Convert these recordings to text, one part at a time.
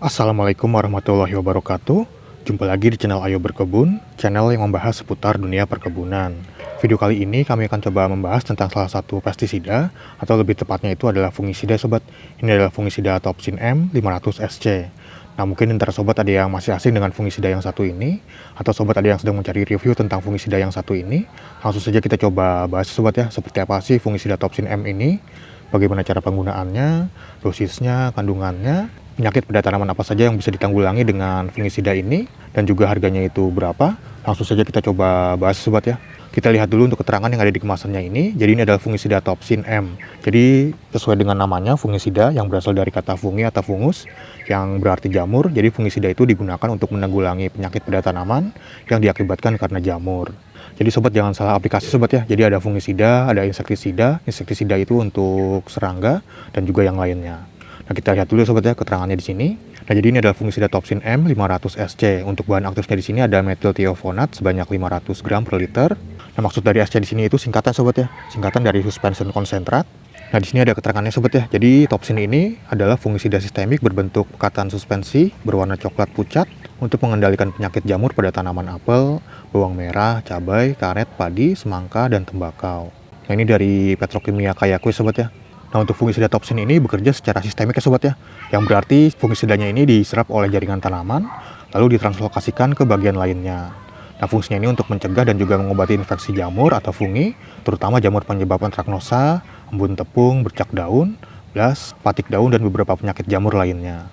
Assalamualaikum warahmatullahi wabarakatuh. Jumpa lagi di channel Ayo Berkebun, channel yang membahas seputar dunia perkebunan. Video kali ini kami akan coba membahas tentang salah satu pestisida, atau lebih tepatnya itu adalah fungisida sobat. Ini adalah fungisida Topsin M500 SC. Nah, mungkin antara sobat ada yang masih asing dengan fungisida yang satu ini, atau sobat ada yang sedang mencari review tentang fungisida yang satu ini. Langsung saja kita coba bahas sobat ya, seperti apa sih fungisida Topsin M ini, bagaimana cara penggunaannya, dosisnya, kandungannya, penyakit pada tanaman apa saja yang bisa ditanggulangi dengan fungisida ini, dan juga harganya itu berapa. Langsung saja kita coba bahas sobat ya. Kita lihat dulu untuk keterangan yang ada di kemasannya ini. Jadi ini adalah fungisida Topsin M. Jadi sesuai dengan namanya, fungisida yang berasal dari kata fungi atau fungus yang berarti jamur. Jadi fungisida itu digunakan untuk menanggulangi penyakit pada tanaman yang diakibatkan karena jamur. Jadi sobat jangan salah aplikasi sobat ya. Jadi ada fungisida, ada insektisida. Insektisida itu untuk serangga dan juga yang lainnya. Nah, kita lihat dulu sobat ya keterangannya di sini. Nah, jadi ini adalah fungisida Topsin M500 SC. Untuk bahan aktifnya di sini ada metilthiofonat sebanyak 500 gram per liter. Nah, maksud dari SC di sini itu singkatan sobat ya. Singkatan dari suspension konsentrat. Nah, di sini ada keterangannya sobat ya. Jadi Topsin ini adalah fungisida sistemik berbentuk pekatan suspensi berwarna coklat pucat untuk mengendalikan penyakit jamur pada tanaman apel, bawang merah, cabai, karet, padi, semangka, dan tembakau. Nah, ini dari Petrokimia Kayakui sobat ya. Nah, untuk fungisida Topsin ini bekerja secara sistemik ya sobat ya, yang berarti fungisidanya ini diserap oleh jaringan tanaman, lalu ditranslokasikan ke bagian lainnya. Nah, fungsinya ini untuk mencegah dan juga mengobati infeksi jamur atau fungi, terutama jamur penyebab antraknosa, embun tepung, bercak daun, blas, patik daun, dan beberapa penyakit jamur lainnya.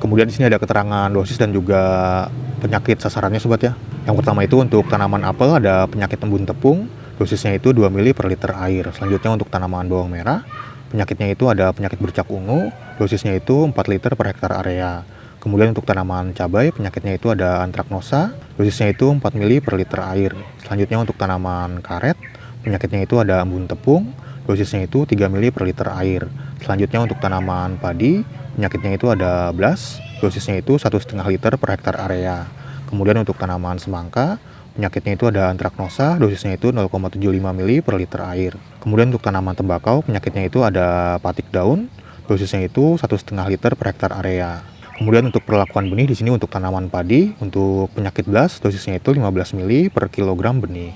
Kemudian di sini ada keterangan dosis dan juga penyakit sasarannya sobat ya. Yang pertama itu untuk tanaman apel ada penyakit embun tepung, dosisnya itu 2 ml per liter air. Selanjutnya untuk tanaman bawang merah, penyakitnya itu ada penyakit bercak ungu, dosisnya itu 4 liter per hektar area. Kemudian untuk tanaman cabai, penyakitnya itu ada antraknosa, dosisnya itu 4 ml per liter air. Selanjutnya untuk tanaman karet, penyakitnya itu ada embun tepung, dosisnya itu 3 ml per liter air. Selanjutnya untuk tanaman padi, penyakitnya itu ada blas, dosisnya itu 1,5 liter per hektar area. Kemudian untuk tanaman semangka, penyakitnya itu ada antraknosa, dosisnya itu 0,75 ml per liter air. Kemudian untuk tanaman tembakau, penyakitnya itu ada patik daun, dosisnya itu 1,5 liter per hektar area. Kemudian untuk perlakuan benih di sini untuk tanaman padi, untuk penyakit blas, dosisnya itu 15 ml per kilogram benih.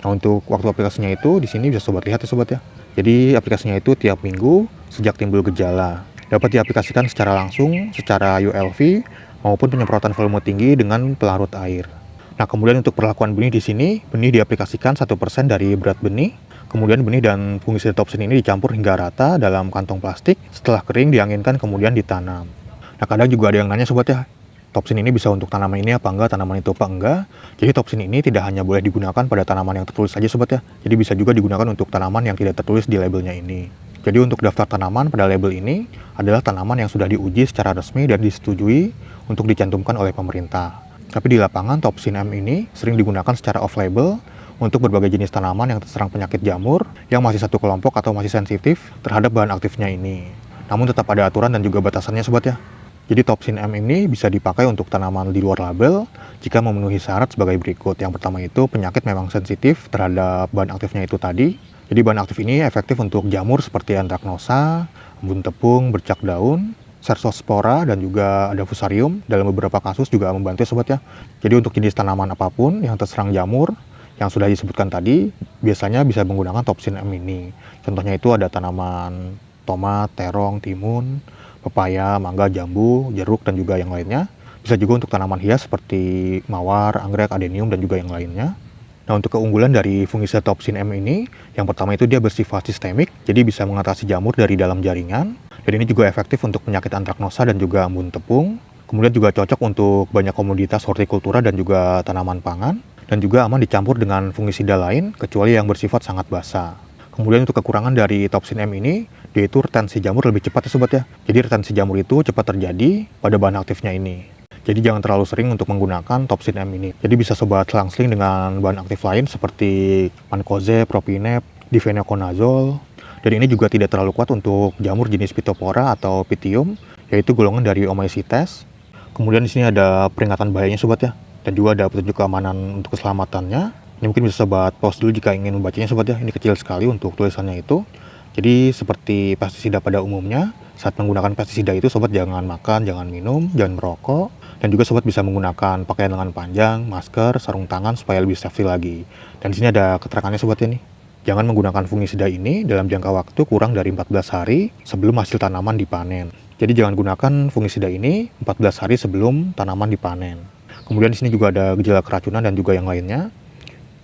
Nah, untuk waktu aplikasinya itu di sini bisa sobat lihat ya sobat ya. Jadi aplikasinya itu tiap minggu sejak timbul gejala. Dapat diaplikasikan secara langsung, secara ULV, maupun penyemprotan volume tinggi dengan pelarut air. Nah, kemudian untuk perlakuan benih di sini, benih diaplikasikan 1% dari berat benih. Kemudian benih dan fungisida Topsin ini dicampur hingga rata dalam kantong plastik. Setelah kering dianginkan kemudian ditanam. Nah, kadang juga ada yang nanya sobat ya, Topsin ini bisa untuk tanaman ini apa enggak, tanaman itu apa enggak. Jadi Topsin ini tidak hanya boleh digunakan pada tanaman yang tertulis saja sobat ya. Jadi bisa juga digunakan untuk tanaman yang tidak tertulis di labelnya ini. Jadi untuk daftar tanaman pada label ini adalah tanaman yang sudah diuji secara resmi dan disetujui untuk dicantumkan oleh pemerintah. Tapi di lapangan Topsin M ini sering digunakan secara off-label untuk berbagai jenis tanaman yang terserang penyakit jamur yang masih satu kelompok atau masih sensitif terhadap bahan aktifnya ini. Namun tetap ada aturan dan juga batasannya sobat ya. Jadi Topsin M ini bisa dipakai untuk tanaman di luar label jika memenuhi syarat sebagai berikut. Yang pertama itu penyakit memang sensitif terhadap bahan aktifnya itu tadi. Jadi bahan aktif ini efektif untuk jamur seperti antraknosa, embun tepung, bercak daun, Cercospora, dan juga ada fusarium. Dalam beberapa kasus juga membantu sobat ya. Jadi untuk jenis tanaman apapun yang terserang jamur yang sudah disebutkan tadi, biasanya bisa menggunakan Topsin M ini. Contohnya itu ada tanaman tomat, terong, timun, pepaya, mangga, jambu, jeruk, dan juga yang lainnya. Bisa juga untuk tanaman hias seperti mawar, anggrek, adenium, dan juga yang lainnya. Nah, untuk keunggulan dari fungisida Topsin M ini, yang pertama itu dia bersifat sistemik, jadi bisa mengatasi jamur dari dalam jaringan. Dan ini juga efektif untuk penyakit antraknosa dan juga embun tepung. Kemudian juga cocok untuk banyak komoditas hortikultura dan juga tanaman pangan. Dan juga aman dicampur dengan fungisida lain, kecuali yang bersifat sangat basah. Kemudian untuk kekurangan dari Topsin M ini, dia itu retensi jamur lebih cepat ya sobat ya. Jadi retensi jamur itu cepat terjadi pada bahan aktifnya ini. Jadi jangan terlalu sering untuk menggunakan Topsin M ini. Jadi bisa sobat selang-seling dengan bahan aktif lain seperti Mancozeb, Propinep, Difenoconazole. Dan ini juga tidak terlalu kuat untuk jamur jenis Phytophthora atau Pythium, yaitu golongan dari Omycetes. Kemudian di sini ada peringatan bahayanya sobat ya. Dan juga ada petunjuk keamanan untuk keselamatannya. Ini mungkin bisa sobat pause dulu jika ingin membacanya sobat ya. Ini kecil sekali untuk tulisannya itu. Jadi seperti pestisida pada umumnya, Saat menggunakan pestisida itu sobat jangan makan, jangan minum, jangan merokok, dan juga sobat bisa menggunakan pakaian lengan panjang, masker, sarung tangan supaya lebih safety lagi. Dan di sini ada keterangannya sobat ya nih. Jangan menggunakan fungisida ini dalam jangka waktu kurang dari 14 hari sebelum hasil tanaman dipanen. Jadi jangan gunakan fungisida ini 14 hari sebelum tanaman dipanen. Kemudian di sini juga ada gejala keracunan dan juga yang lainnya.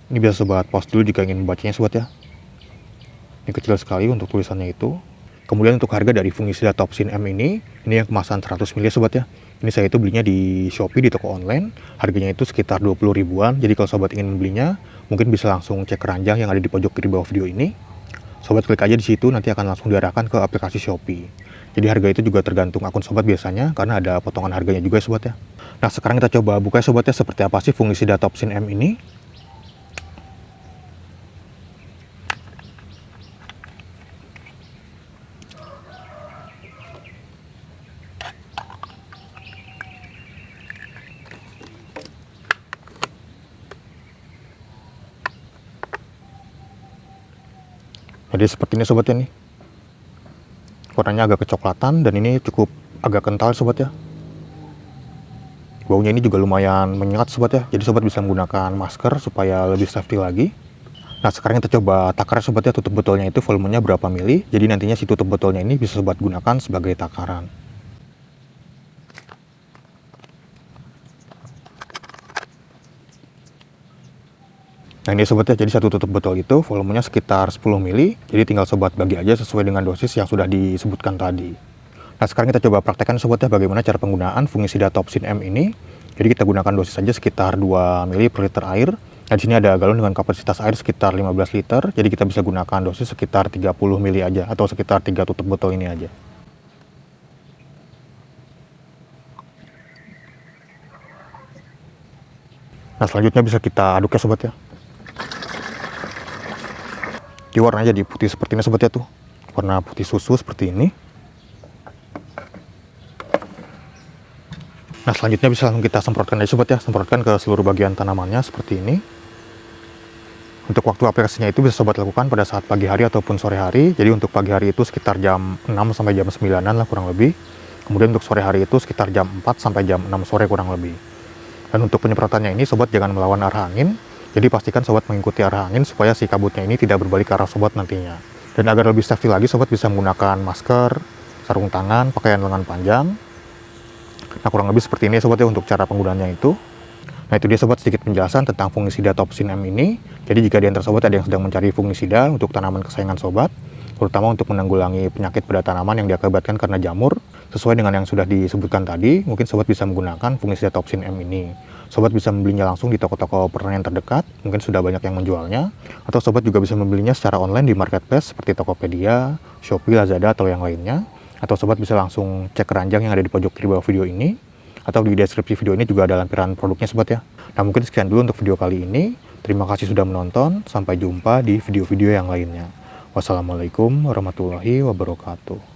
Ini bisa sobat pause dulu jika ingin membacanya sobat ya. Ini kecil sekali untuk tulisannya itu. Kemudian untuk harga dari fungisida Topsin M ini yang kemasan 100 ml sobat ya. Ini saya itu belinya di Shopee di toko online. Harganya itu sekitar 20 ribuan. Jadi kalau sobat ingin membelinya, mungkin bisa langsung cek keranjang yang ada di pojok kiri bawah video ini. Sobat klik aja di situ, nanti akan langsung diarahkan ke aplikasi Shopee. Jadi harga itu juga tergantung akun sobat biasanya, karena ada potongan harganya juga ya sobat ya. Nah sekarang kita coba buka ya sobat ya, seperti apa sih fungisida Topsin M ini. Jadi seperti ini sobat ya nih. Warnanya agak kecoklatan dan ini cukup agak kental sobat ya. Baunya ini juga lumayan menyengat sobat ya. Jadi sobat bisa menggunakan masker supaya lebih safety lagi. Nah sekarang kita coba takar sobat ya, tutup botolnya itu volumenya berapa mili. Jadi nantinya si tutup botolnya ini bisa sobat gunakan sebagai takaran. Nah ini sobat ya, jadi satu tutup botol itu volumenya sekitar 10 mili. Jadi tinggal sobat bagi aja sesuai dengan dosis yang sudah disebutkan tadi. Nah sekarang kita coba praktekkan sobat ya bagaimana cara penggunaan fungisida Topsin M ini. Jadi kita gunakan dosis saja sekitar 2 mili per liter air. Nah di sini ada galon dengan kapasitas air sekitar 15 liter. Jadi kita bisa gunakan dosis sekitar 30 mili aja atau sekitar 3 tutup botol ini aja. Nah selanjutnya bisa kita aduk ya sobat ya. Di warnanya jadi putih seperti ini sobat ya tuh. Warna putih susu seperti ini. Nah selanjutnya bisa langsung kita semprotkan aja sobat ya. Semprotkan ke seluruh bagian tanamannya seperti ini. Untuk waktu aplikasinya itu bisa sobat lakukan pada saat pagi hari ataupun sore hari. Jadi untuk pagi hari itu sekitar jam 6 sampai jam 9-an lah kurang lebih. Kemudian untuk sore hari itu sekitar jam 4 sampai jam 6 sore kurang lebih. Dan untuk penyemprotannya ini sobat jangan melawan arah angin. Jadi pastikan sobat mengikuti arah angin supaya si kabutnya ini tidak berbalik ke arah sobat nantinya. Dan agar lebih safety lagi sobat bisa menggunakan masker, sarung tangan, pakaian lengan panjang. Nah kurang lebih seperti ini sobat ya untuk cara penggunaannya itu. Nah itu dia sobat sedikit penjelasan tentang fungisida Topsin M ini. Jadi jika di antara sobat ada yang sedang mencari fungisida untuk tanaman kesayangan sobat, terutama untuk menanggulangi penyakit pada tanaman yang diakibatkan karena jamur, sesuai dengan yang sudah disebutkan tadi, mungkin sobat bisa menggunakan fungisida Topsin M ini. Sobat bisa membelinya langsung di toko-toko pertanian terdekat, mungkin sudah banyak yang menjualnya, atau sobat juga bisa membelinya secara online di marketplace seperti Tokopedia, Shopee, Lazada, atau yang lainnya. Atau sobat bisa langsung cek keranjang yang ada di pojok kiri bawah video ini, atau di deskripsi video ini juga ada lampiran produknya sobat ya. Nah mungkin sekian dulu untuk video kali ini. Terima kasih sudah menonton, sampai jumpa di video-video yang lainnya. Wassalamualaikum warahmatullahi wabarakatuh.